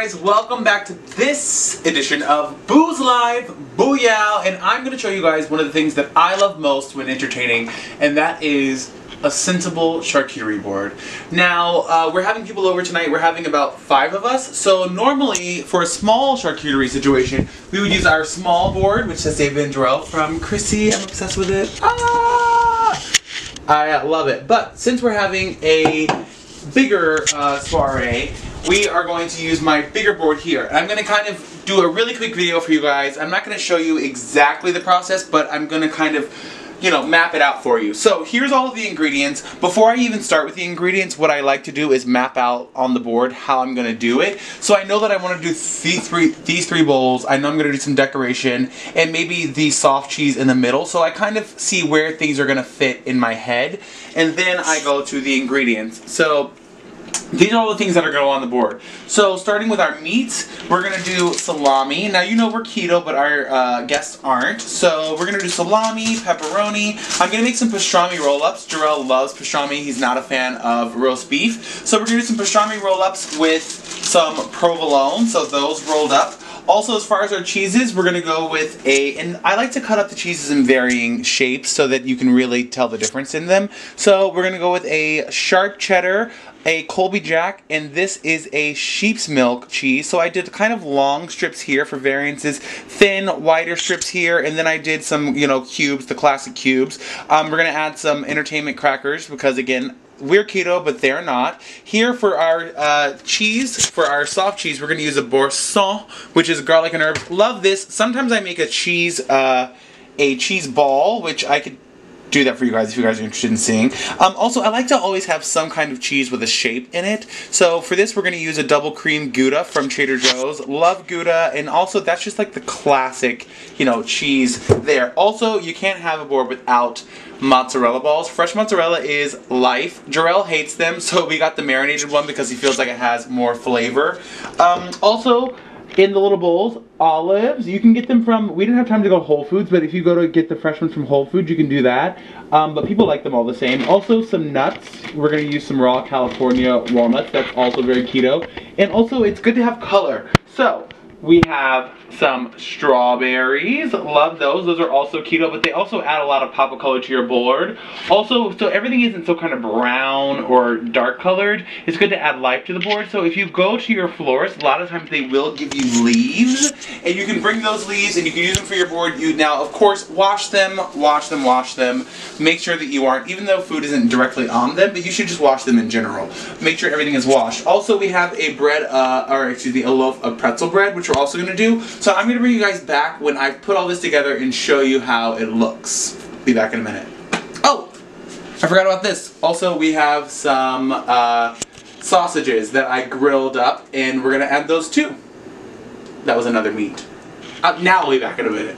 guys, welcome back to this edition of Booze Live Booyah, and I'm going to show you guys one of the things that I love most when entertaining, and that is a sensible charcuterie board. Now, we're having people over tonight. We're having about 5 of us, so normally for a small charcuterie situation, we would use our small board, which says David and Jarrell from Chrissy. I'm obsessed with it. I love it. But since we're having a bigger soiree, we are going to use my bigger board here. I'm going to kind of do a really quick video for you guys. I'm not going to show you exactly the process, but I'm going to kind of, you know, map it out for you. So here's all of the ingredients. Before I even start with the ingredients, what I like to do is map out on the board how I'm going to do it. So I know that I want to do these three bowls. I know I'm going to do some decoration and maybe the soft cheese in the middle. So I kind of see where things are going to fit in my head. And then I go to the ingredients. So these are all the things that are going to go on the board. So starting with our meats, we're going to do salami. Now you know we're keto, but our guests aren't. So we're going to do salami, pepperoni. I'm going to make some pastrami roll-ups. Jarrell loves pastrami. He's not a fan of roast beef. So we're going to do some pastrami roll-ups with some provolone. So those rolled up. Also, as far as our cheeses, we're going to go with and I like to cut up the cheeses in varying shapes so that you can really tell the difference in them. So we're going to go with a sharp cheddar, a Colby Jack, and this is a sheep's milk cheese. So I did kind of long strips here for variances, thin, wider strips here, and then I did some, you know, cubes, the classic cubes. We're going to add some entertainment crackers because, again, we're keto, but they're not. Here for our cheese, for our soft cheese, we're going to use a boursin, which is garlic and herbs. Love this. Sometimes I make a cheese ball, which I could do that for you guys if you guys are interested in seeing. Also, I like to always have some kind of cheese with a shape in it. So for this, we're going to use a double cream Gouda from Trader Joe's. Love Gouda, and also that's just like the classic, you know, cheese there. Also, you can't have a board without mozzarella balls. Fresh mozzarella is life. Jarrell hates them, so we got the marinated one because he feels like it has more flavor. Also, in the little bowls, olives. You can get them from, we didn't have time to go to Whole Foods, but if you go to get the fresh ones from Whole Foods, you can do that. But people like them all the same. Also some nuts. We're going to use some raw California walnuts. That's also very keto. And also it's good to have color. So we have some strawberries. Love those. Those are also keto, but they also add a lot of pop of color to your board. Also, so everything isn't so kind of brown or dark colored. It's good to add life to the board. So if you go to your florist, a lot of times they will give you leaves, and you can bring those leaves and you can use them for your board. You now, of course, wash them. Make sure that you aren't, even though food isn't directly on them, but you should just wash them in general. Make sure everything is washed. Also, we have a bread, a loaf of pretzel bread, which we're also going to do. So I'm going to bring you guys back when I put all this together and show you how it looks. Be back in a minute. Oh! I forgot about this. Also, we have some sausages that I grilled up, and we're going to add those too. That was another meat. Now I'll be back in a minute.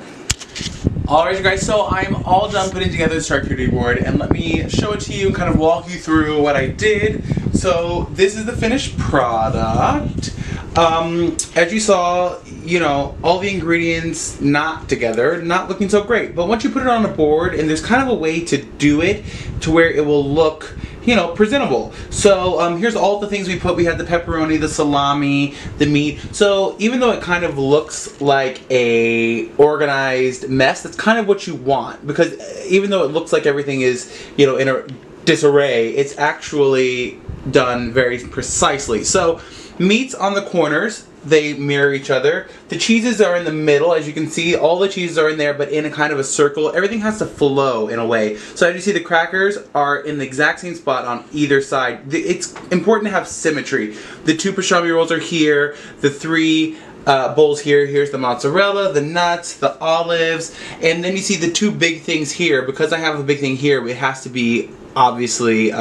Alright you guys, so I'm all done putting together the charcuterie board, and let me show it to you, kind of walk you through what I did. So this is the finished product. As you saw, you know, all the ingredients not together, not looking so great. But once you put it on a board, and there's kind of a way to do it to where it will look, you know, presentable. So here's all the things we put. We had the pepperoni, the salami, the meat. So even though it kind of looks like a organized mess, that's kind of what you want. Because even though it looks like everything is, you know, in a disarray, it's actually done very precisely. So meats on the corners, they mirror each other. The cheeses are in the middle. As you can see, all the cheeses are in there, but in a kind of a circle. Everything has to flow in a way. So as you see, the crackers are in the exact same spot on either side. It's important to have symmetry. The 2 pastrami rolls are here. The 3 bowls here. Here's the mozzarella, the nuts, the olives, and then you see the 2 big things here. Because I have a big thing here, it has to be obviously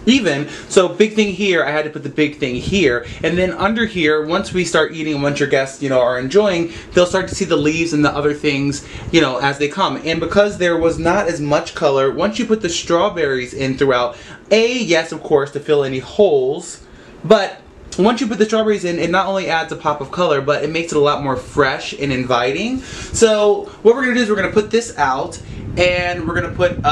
even. So big thing here, I had to put the big thing here, and then under here, once we start eating, once your guests, you know, are enjoying, they'll start to see the leaves and the other things, you know, as they come. And because there was not as much color, once you put the strawberries in throughout, yes, of course, to fill any holes, but once you put the strawberries in, it not only adds a pop of color, but it makes it a lot more fresh and inviting. So what we're going to do is we're going to put this out, And we're gonna put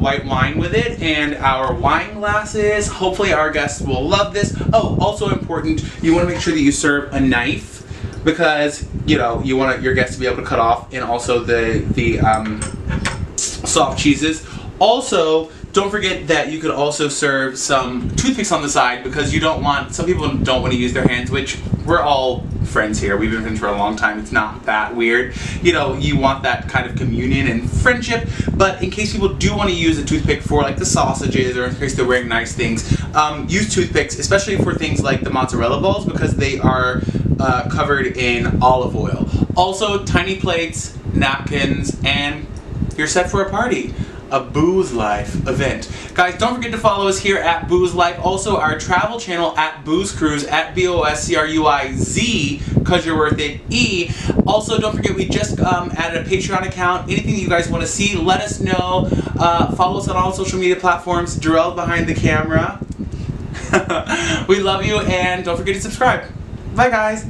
white wine with it and our wine glasses. Hopefully our guests will love this. Oh, also important, you wanna make sure that you serve a knife because, you know, you want your guests to be able to cut off, and also the soft cheeses. Also, don't forget that you could also serve some toothpicks on the side because you don't want, some people don't want to use their hands, which we're all friends here. We've been friends for a long time. It's not that weird. You know, you want that kind of communion and friendship, but in case people do want to use a toothpick for like the sausages or in case they're wearing nice things, use toothpicks, especially for things like the mozzarella balls because they are covered in olive oil. Also, tiny plates, napkins, and you're set for a party. A Booze Life event. Guys, don't forget to follow us here at Booze Life. Also, our travel channel at Booze Cruise at BOSCRUIZ, cause you're worth it, E. Also, don't forget we just added a Patreon account. Anything that you guys want to see, let us know. Follow us on all social media platforms. Darrell's behind the camera. We love you, and don't forget to subscribe. Bye, guys.